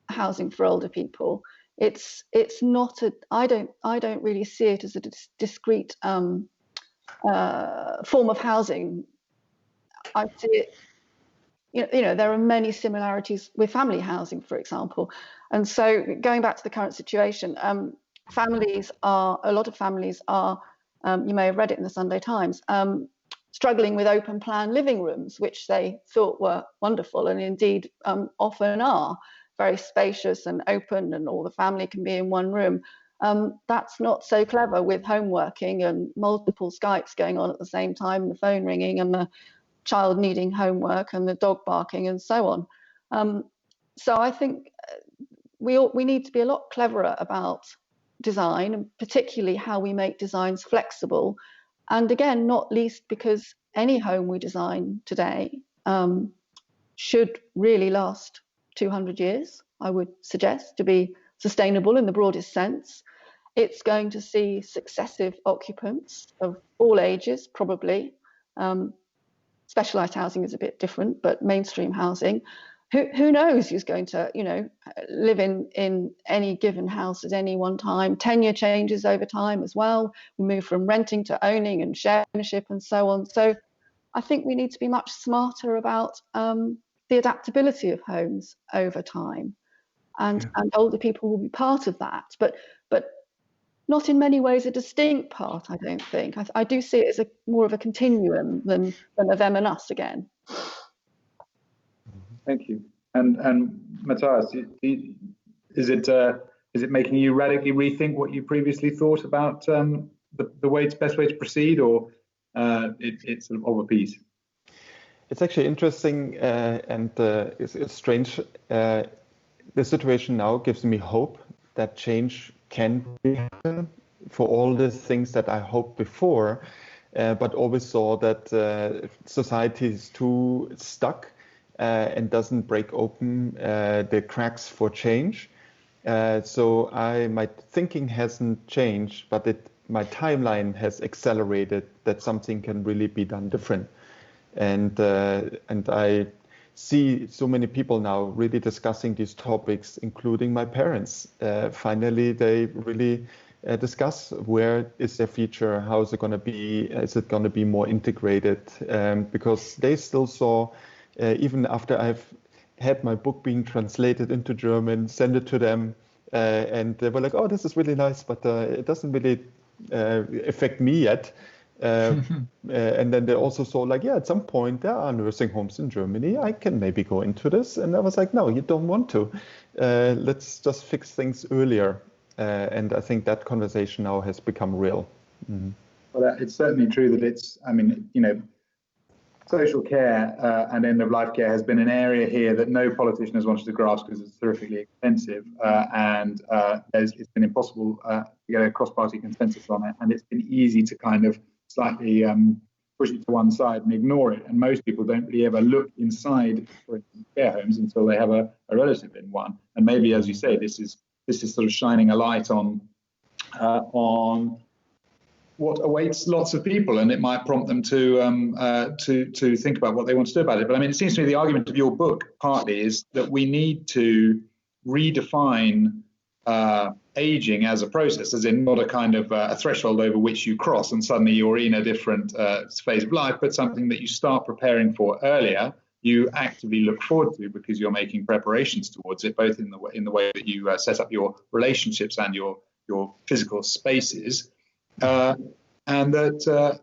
D: housing for older people. It's not I don't really see it as a discrete form of housing. I see it, there are many similarities with family housing, for example. And so going back to the current situation, a lot of families are, you may have read it in the Sunday Times, struggling with open plan living rooms, which they thought were wonderful, and indeed often are very spacious and open, and all the family can be in one room. That's not so clever with home working and multiple Skypes going on at the same time, the phone ringing and the child needing homework and the dog barking and so on. So I think we need to be a lot cleverer about design, and particularly how we make designs flexible. And again, not least because any home we design today should really last 200 years, I would suggest, to be sustainable in the broadest sense. It's going to see successive occupants of all ages, probably. Specialised housing is a bit different, but mainstream housing, who knows who's going to, live in any given house at any one time. Tenure changes over time as well. We move from renting to owning and share ownership and so on. So I think we need to be much smarter about the adaptability of homes over time, and older people will be part of that, but not in many ways a distinct part. I don't think. I do see it as more of a continuum than a them and us again.
C: Thank you. And Matthias, is it making you radically rethink what you previously thought about the best way to proceed, or it's sort of a piece?
G: It's actually interesting and it's strange. The situation now gives me hope that change can happen for all the things that I hoped before, but always saw that society is too stuck and doesn't break open the cracks for change. So my thinking hasn't changed, but my timeline has accelerated that something can really be done different. And I see so many people now really discussing these topics, including my parents. Finally, they really discuss where is their future, how is it going to be, is it going to be more integrated? Because they still saw, even after I've had my book being translated into German, send it to them, and they were like, oh, this is really nice, but it doesn't really affect me yet. And then they also saw like, yeah, at some point there are nursing homes in Germany. I can maybe go into this. And I was like, no, you don't want to. Let's just fix things earlier. And I think that conversation now has become real. Mm-hmm.
C: Well, it's certainly true that it's, I mean, you know, social care and end-of-life care has been an area here that no politician has wanted to grasp because it's terrifically expensive, and it's been impossible to get a cross-party consensus on it, and it's been easy to kind of slightly push it to one side and ignore it. And most people don't really ever look inside, for instance, care homes until they have a relative in one. And maybe, as you say, this is sort of shining a light on what awaits lots of people, and it might prompt them to think about what they want to do about it. But I mean, it seems to me the argument of your book partly is that we need to redefine aging as a process, as in not a kind of a threshold over which you cross and suddenly you're in a different phase of life, but something that you start preparing for earlier. You actively look forward to because you're making preparations towards it, both in the way that you set up your relationships and your physical spaces. And that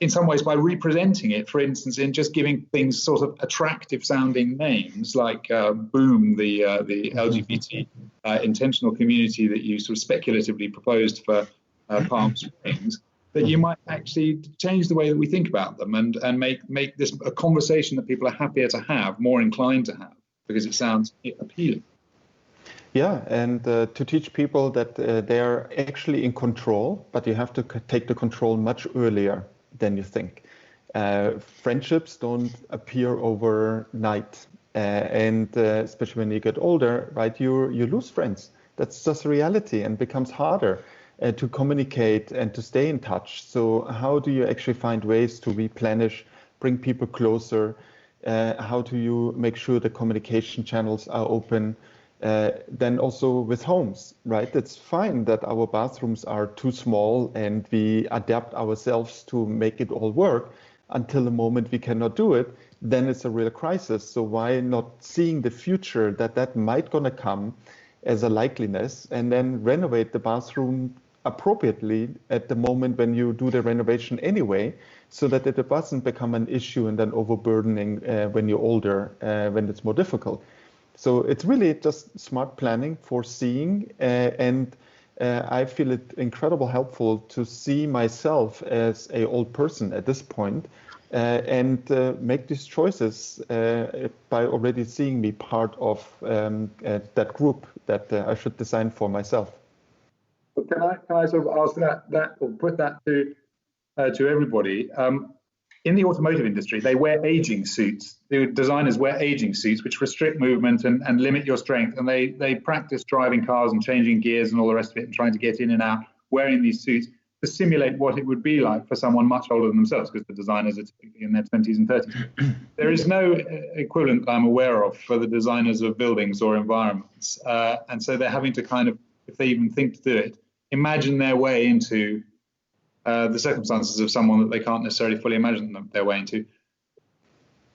C: in some ways, by representing it, for instance, in just giving things sort of attractive sounding names like Boom, the LGBT intentional community that you sort of speculatively proposed for Palm Springs, that you might actually change the way that we think about them and make this a conversation that people are happier to have, more inclined to have, because it sounds appealing.
G: Yeah, and to teach people that they are actually in control, but you have to take the control much earlier than you think. Friendships don't appear overnight, and especially when you get older, right? You lose friends. That's just reality, and becomes harder to communicate and to stay in touch. So how do you actually find ways to replenish, bring people closer? How do you make sure the communication channels are open? Then also with homes, right? It's fine that our bathrooms are too small and we adapt ourselves to make it all work until the moment we cannot do it, then it's a real crisis. So why not seeing the future that might gonna come as a likeliness, and then renovate the bathroom appropriately at the moment when you do the renovation anyway, so that it doesn't become an issue and then overburdening when you're older, when it's more difficult. So it's really just smart planning, foreseeing, and I feel it incredibly helpful to see myself as an old person at this point and make these choices by already seeing me part of that group that I should design for myself.
C: But can I sort of ask that or put that to everybody? In the automotive industry, they wear aging suits. The designers wear aging suits, which restrict movement and limit your strength. And they practice driving cars and changing gears and all the rest of it and trying to get in and out, wearing these suits to simulate what it would be like for someone much older than themselves, because the designers are typically in their 20s and 30s. There is no equivalent that I'm aware of for the designers of buildings or environments. And so they're having to kind of, if they even think to do it, imagine their way into the circumstances of someone that they can't necessarily fully imagine their way into.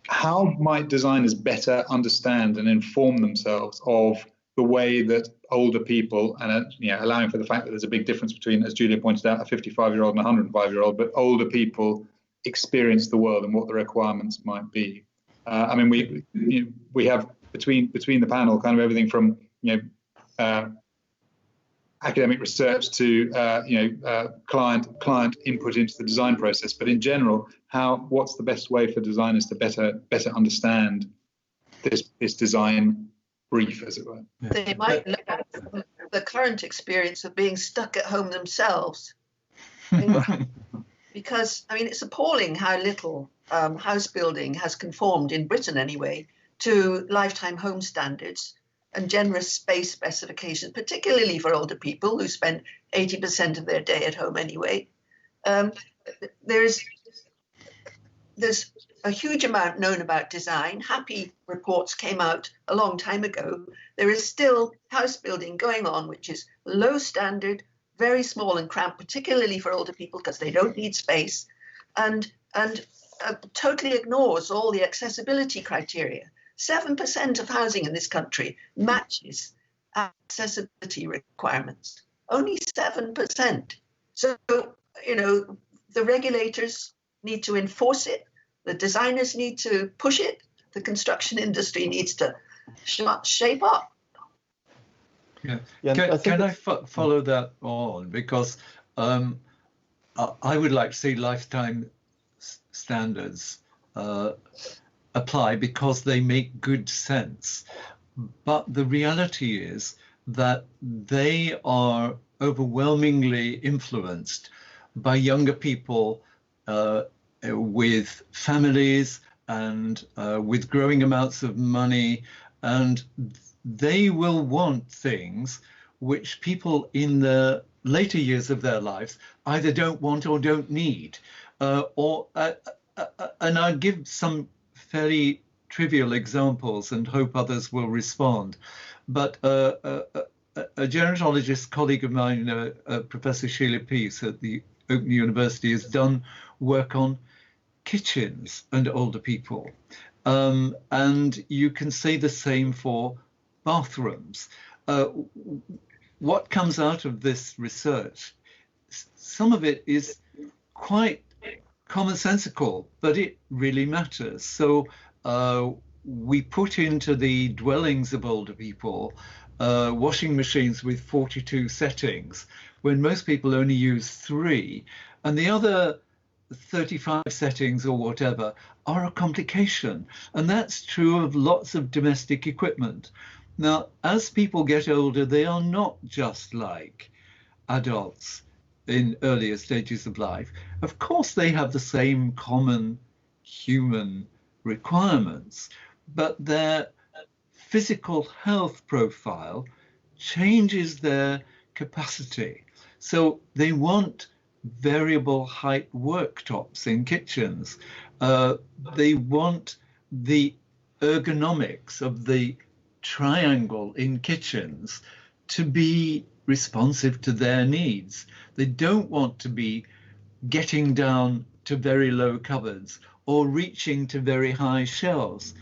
C: How might designers better understand and inform themselves of the way that older people, and allowing for the fact that there's a big difference between, as Julia pointed out, a 55-year-old and a 105-year-old, but older people experience the world and what the requirements might be? I mean, we have between the panel kind of everything from academic research to client input into the design process, but in general, what's the best way for designers to better understand this design brief, as it were?
F: They might look at the current experience of being stuck at home themselves, because I mean it's appalling how little house building has conformed in Britain anyway to lifetime home standards and generous space specifications, particularly for older people who spend 80% of their day at home anyway. There's a huge amount known about design. Happy reports came out a long time ago. There is still house building going on, which is low standard, very small and cramped, particularly for older people because they don't need space, and totally ignores all the accessibility criteria. 7% of housing in this country matches accessibility requirements. Only 7%. So, the regulators need to enforce it, the designers need to push it, the construction industry needs to shape up.
E: Yeah. Can I follow that on? Because I would like to see lifetime standards apply because they make good sense. But the reality is that they are overwhelmingly influenced by younger people with families and with growing amounts of money, and they will want things which people in the later years of their lives either don't want or don't need. And I'll give some fairly trivial examples and hope others will respond. But a gerontologist colleague of mine, Professor Sheila Peace at the Open University, has done work on kitchens and older people. And you can say the same for bathrooms. What comes out of this research, some of it is quite commonsensical, but it really matters. So we put into the dwellings of older people washing machines with 42 settings, when most people only use 3, and the other 35 settings or whatever are a complication. And that's true of lots of domestic equipment. Now, as people get older, they are not just like adults in earlier stages of life. Of course, they have the same common human requirements, but their physical health profile changes their capacity. So they want variable height worktops in kitchens. They want the ergonomics of the triangle in kitchens to be responsive to their needs. They don't want to be getting down to very low cupboards or reaching to very high shelves.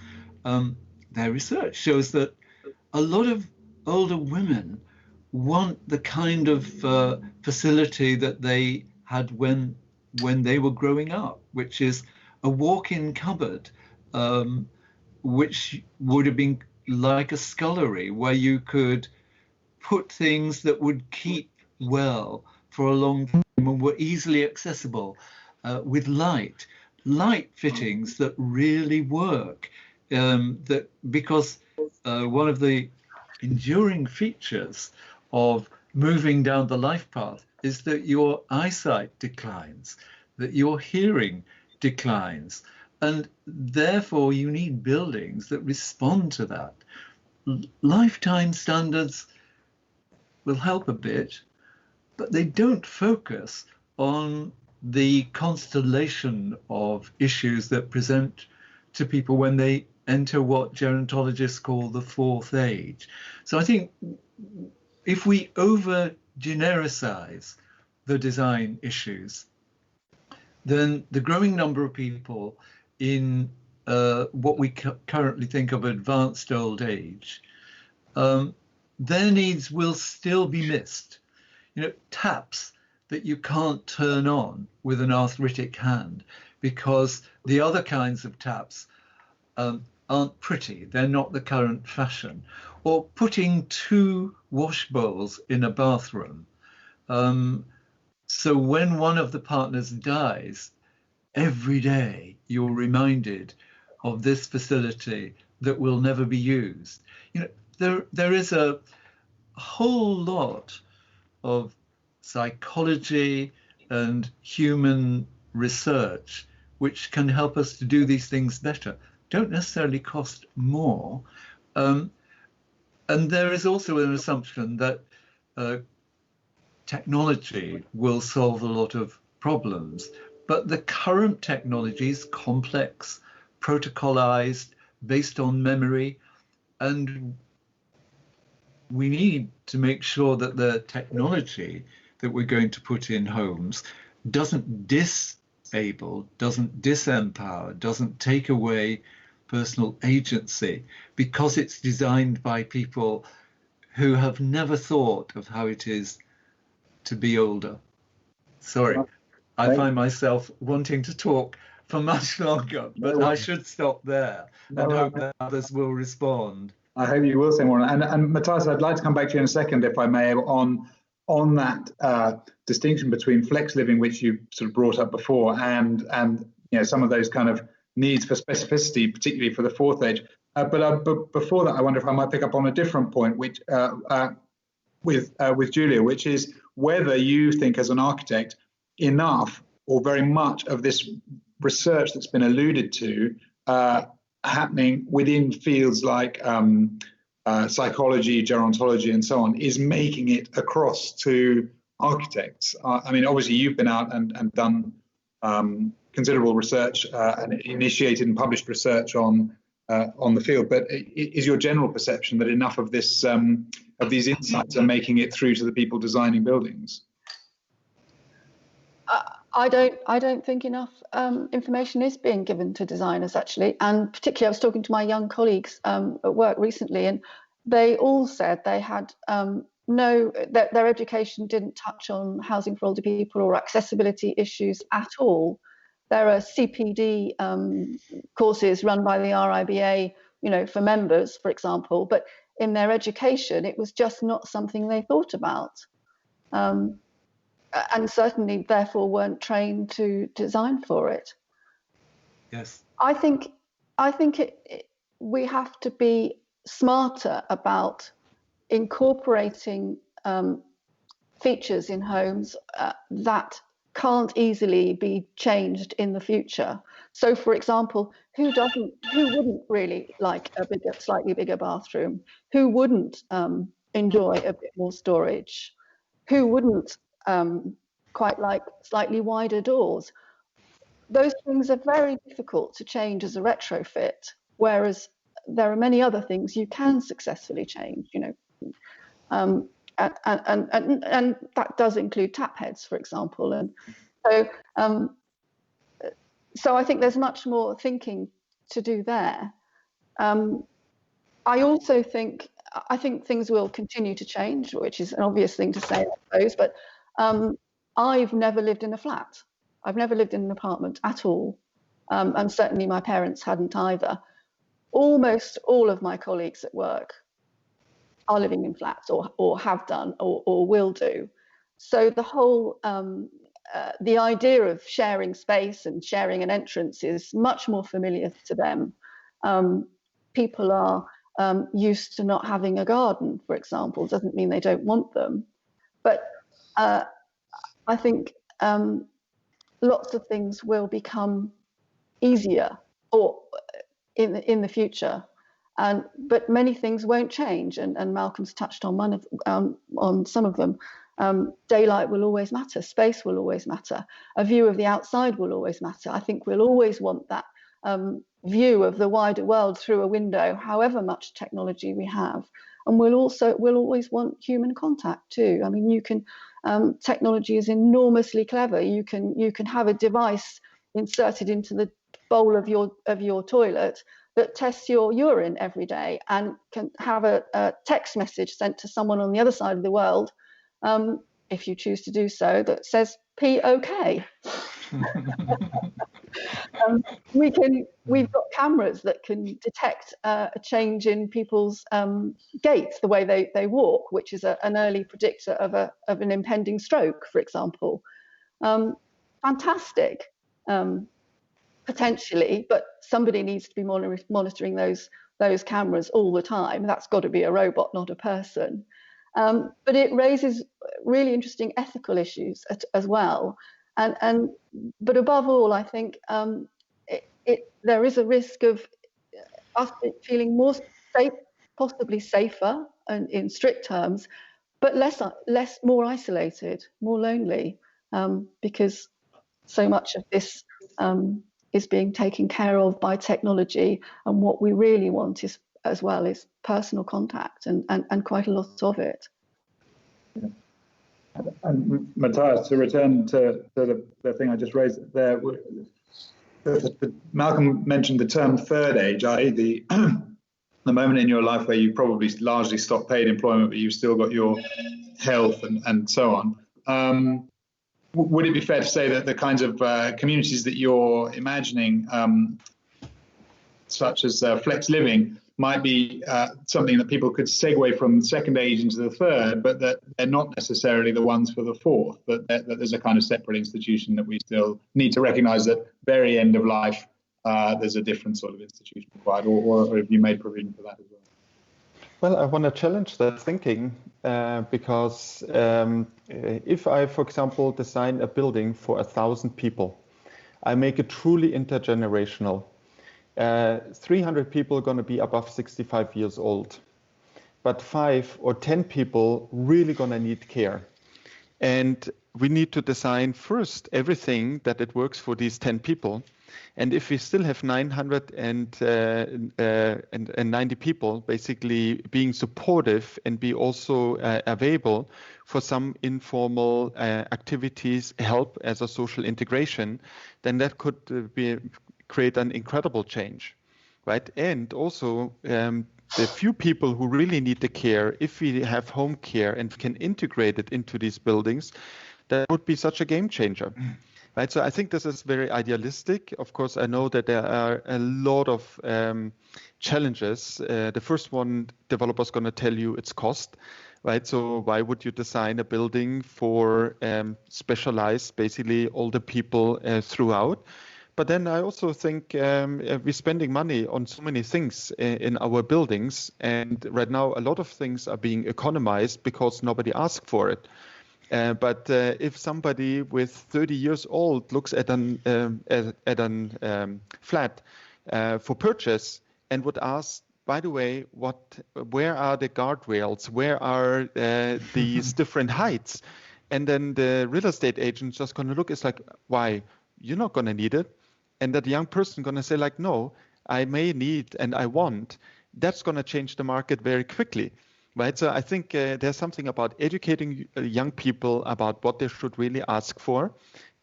E: Their research shows that a lot of older women want the kind of facility that they had when they were growing up, which is a walk-in cupboard, which would have been like a scullery where you could put things that would keep well for a long time and were easily accessible, with light fittings that really work. Because one of the enduring features of moving down the life path is that your eyesight declines, that your hearing declines, and therefore you need buildings that respond to that. Lifetime standards will help a bit, but they don't focus on the constellation of issues that present to people when they enter what gerontologists call the fourth age. So I think if we over genericize the design issues, then the growing number of people in what we currently think of advanced old age, their needs will still be missed. You know, taps that you can't turn on with an arthritic hand because the other kinds of taps aren't pretty, they're not the current fashion. Or putting 2 wash bowls in a bathroom. So when one of the partners dies, every day you're reminded of this facility that will never be used. You know, there is a whole lot of psychology and human research which can help us to do these things better. Don't necessarily cost more. And there is also an assumption that technology will solve a lot of problems. But the current technology is complex, protocolized, based on memory, and we need to make sure that the technology that we're going to put in homes doesn't disable, doesn't disempower, doesn't take away personal agency, because it's designed by people who have never thought of how it is to be older. Sorry. I find myself wanting to talk for much longer, but I should stop there and hope that others will respond.
C: I hope you will say more. And Matthias, I'd like to come back to you in a second, if I may, on that distinction between flex living, which you sort of brought up before, and some of those kind of needs for specificity, particularly for the fourth age. But before that, I wonder if I might pick up on a different point, which with Julia, which is whether you think, as an architect, enough or very much of this research that's been alluded to happening within fields like psychology, gerontology, and so on, is making it across to architects. I mean, obviously, you've been out and done considerable research and initiated and published research on the field. But is your general perception that enough of this of these insights are making it through to the people designing buildings?
D: I don't think enough information is being given to designers, actually, and particularly I was talking to my young colleagues at work recently, and they all said they had that their education didn't touch on housing for older people or accessibility issues at all. There are CPD courses run by the RIBA, for members, for example, but in their education, it was just not something they thought about. And certainly, therefore, weren't trained to design for it.
E: Yes,
D: I think we have to be smarter about incorporating features in homes that can't easily be changed in the future. So, for example, who wouldn't really like a slightly bigger bathroom? Who wouldn't enjoy a bit more storage? Who wouldn't quite like slightly wider doors? Those things are very difficult to change as a retrofit, whereas there are many other things you can successfully change, and that does include tap heads, for example. And so I think there's much more thinking to do there. I also think things will continue to change, which is an obvious thing to say, I suppose, but I've never lived in a flat. I've never lived in an apartment at all. And certainly my parents hadn't either. Almost all of my colleagues at work are living in flats or have done or will do. So the whole, the idea of sharing space and sharing an entrance is much more familiar to them. People are used to not having a garden, for example. Doesn't mean they don't want them. But I think lots of things will become easier or in the future, but many things won't change. And Malcolm's touched on some of them. Daylight will always matter. Space will always matter. A view of the outside will always matter. I think we'll always want that view of the wider world through a window, however much technology we have. And we'll always want human contact too. I mean, technology is enormously clever. You can have a device inserted into the bowl of your toilet that tests your urine every day, and can have a text message sent to someone on the other side of the world, if you choose to do so, that says "P OK." We've got cameras that can detect a change in people's gait, the way they walk, which is an early predictor of an impending stroke, for example. Fantastic, potentially, but somebody needs to be monitoring those cameras all the time. That's got to be a robot, not a person. But it raises really interesting ethical issues as well. But above all, I think there is a risk of us feeling more safe, possibly safer, and in strict terms, but more isolated, more lonely, because so much of this is being taken care of by technology, and what we really want is personal contact, and quite a lot of it.
C: Yeah. And Matthias, to return to the thing I just raised there, Malcolm mentioned the term third age, i.e. the moment in your life where you probably largely stopped paid employment, but you've still got your health and so on. would it be fair to say that the kinds of communities that you're imagining, such as flex living, might be something that people could segue from the second age into the third, but that they're not necessarily the ones for the fourth, that there's a kind of separate institution that we still need to recognise that very end of life, there's a different sort of institution required, or have you made provision for that as well?
G: Well, I want to challenge that thinking because if I, for example, design a building for 1,000 people, I make it truly intergenerational. 300 people are going to be above 65 years old, but 5 or 10 people really going to need care. And we need to design first everything that it works for these 10 people. And if we still have 990 people basically being supportive and be also available for some informal activities, help as a social integration, then that could create an incredible change, right? And also the few people who really need the care, if we have home care and can integrate it into these buildings, that would be such a game changer. Right, so I think this is very idealistic. Of course, I know that there are a lot of challenges. The first one, developers going to tell you it's cost, right? So why would you design a building for specialized, basically older people throughout? But then I also think we're spending money on so many things in our buildings, and right now a lot of things are being economized because nobody asked for it. But if somebody with 30 years old looks at an flat for purchase and would ask, by the way, where are the guardrails? Where are these different heights? And then the real estate agent's just going to look. It's like, why? You're not going to need it. And that young person going to say like, no, I may need and I want. That's going to change the market very quickly. Right, so I think there's something about educating young people about what they should really ask for.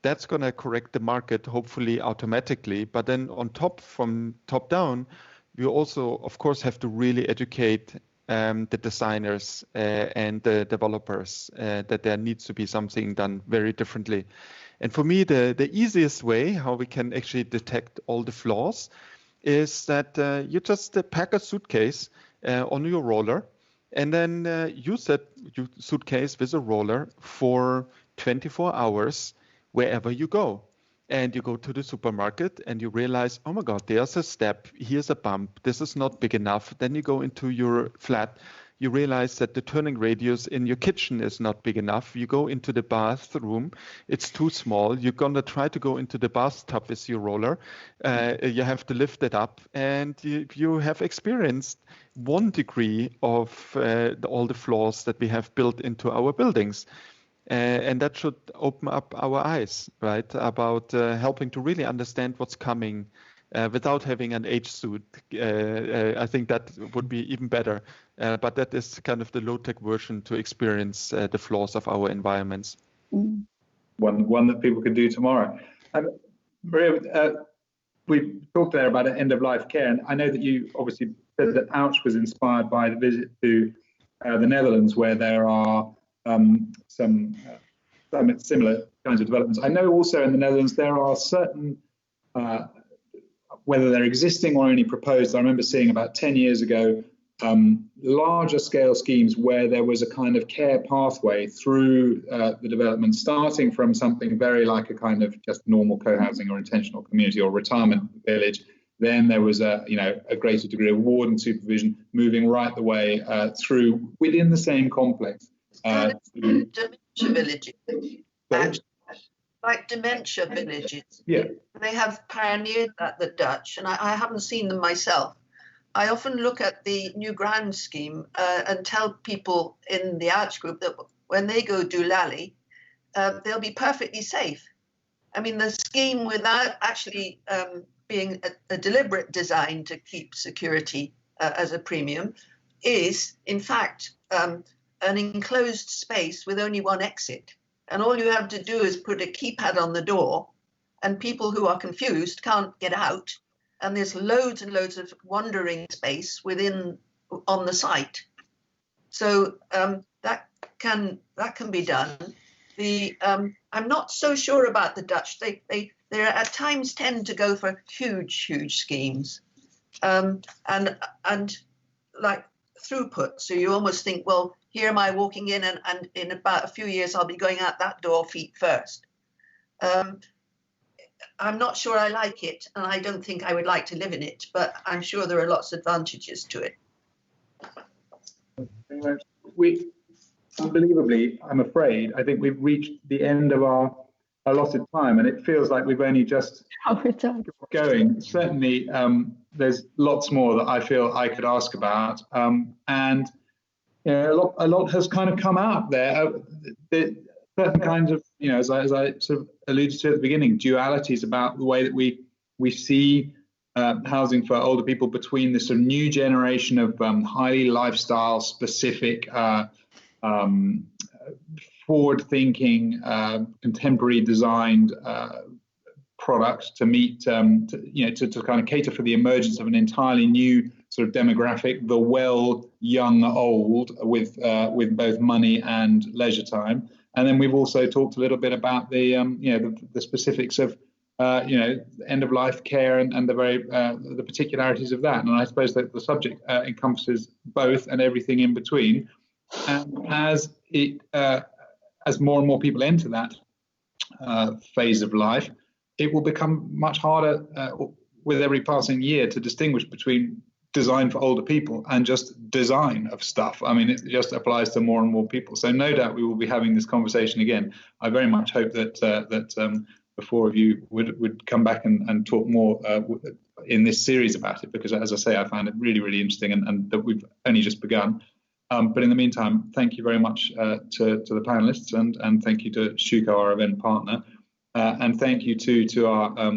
G: That's going to correct the market, hopefully automatically. But then on top, from top down, we also, of course, have to really educate the designers and the developers that there needs to be something done very differently. And for me, the easiest way how we can actually detect all the flaws is that you just pack a suitcase on your roller, and then use that suitcase with a roller for 24 hours wherever you go. And you go to the supermarket and you realize, oh my God, there's a step, here's a bump, this is not big enough. Then you go into your flat, you realize that the turning radius in your kitchen is not big enough. You go into the bathroom, it's too small. You're going to try to go into the bathtub with your roller. You have to lift it up, and you have experienced 1 degree of all the flaws that we have built into our buildings. And that should open up our eyes, right, about helping to really understand what's coming without having an age suit. I think that would be even better. But that is kind of the low-tech version to experience the flaws of our environments.
C: One that people could do tomorrow. Maria, we talked there about end-of-life care, and I know that you obviously said that Ouch was inspired by the visit to the Netherlands, where there are some similar kinds of developments. I know also in the Netherlands there are certain, whether they're existing or only proposed, I remember seeing about 10 years ago, larger scale schemes where there was a kind of care pathway through the development, starting from something very like a kind of just normal co-housing or intentional community or retirement village. Then there was a greater degree of ward and supervision, moving right the way through within the same complex.
F: Dementia villages, like dementia villages.
C: Yeah,
F: they have pioneered that, the Dutch, and I haven't seen them myself. I often look at the New Ground scheme and tell people in the Ouch group that when they go do Lally, they'll be perfectly safe. I mean, the scheme, without actually being a deliberate design to keep security as a premium, is in fact an enclosed space with only one exit. And all you have to do is put a keypad on the door, and people who are confused can't get out. And there's loads and loads of wandering space on the site. So that can be done. The I'm not so sure about the Dutch. They at times tend to go for huge schemes, and like throughput. So you almost think, well, here am I walking in, and in about a few years I'll be going out that door feet first. I'm not sure I like it, and I don't think I would like to live in it, but I'm sure there are lots of advantages to it.
C: We, unbelievably, I'm afraid, I think we've reached the end of our allotted time, and it feels like we've only just going. Certainly, there's lots more that I feel I could ask about, and you know, a lot has kind of come out there. Certain kinds of, you know, as I sort of alluded to at the beginning, dualities about the way that we see housing for older people between this sort of new generation of highly lifestyle specific, forward-thinking, contemporary designed products to meet, to kind of cater for the emergence of an entirely new sort of demographic, the well, young, old, with both money and leisure time. And then we've also talked a little bit about the the specifics of end of life care and the particularities of that. And I suppose that the subject encompasses both and everything in between. And as more and more people enter that phase of life, it will become much harder with every passing year to distinguish between design for older people and just design of stuff. I mean, it just applies to more and more people. So no doubt we will be having this conversation again. I very much hope that the four of you would come back and talk more in this series about it, because as I say, I found it really, really interesting, and that we've only just begun. But in the meantime, thank you very much to the panelists, and thank you to Schueco, our event partner, and thank you to our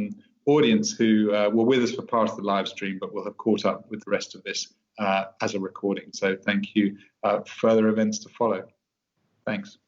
C: audience who were with us for part of the live stream, but will have caught up with the rest of this as a recording. So thank you. Further events to follow. Thanks.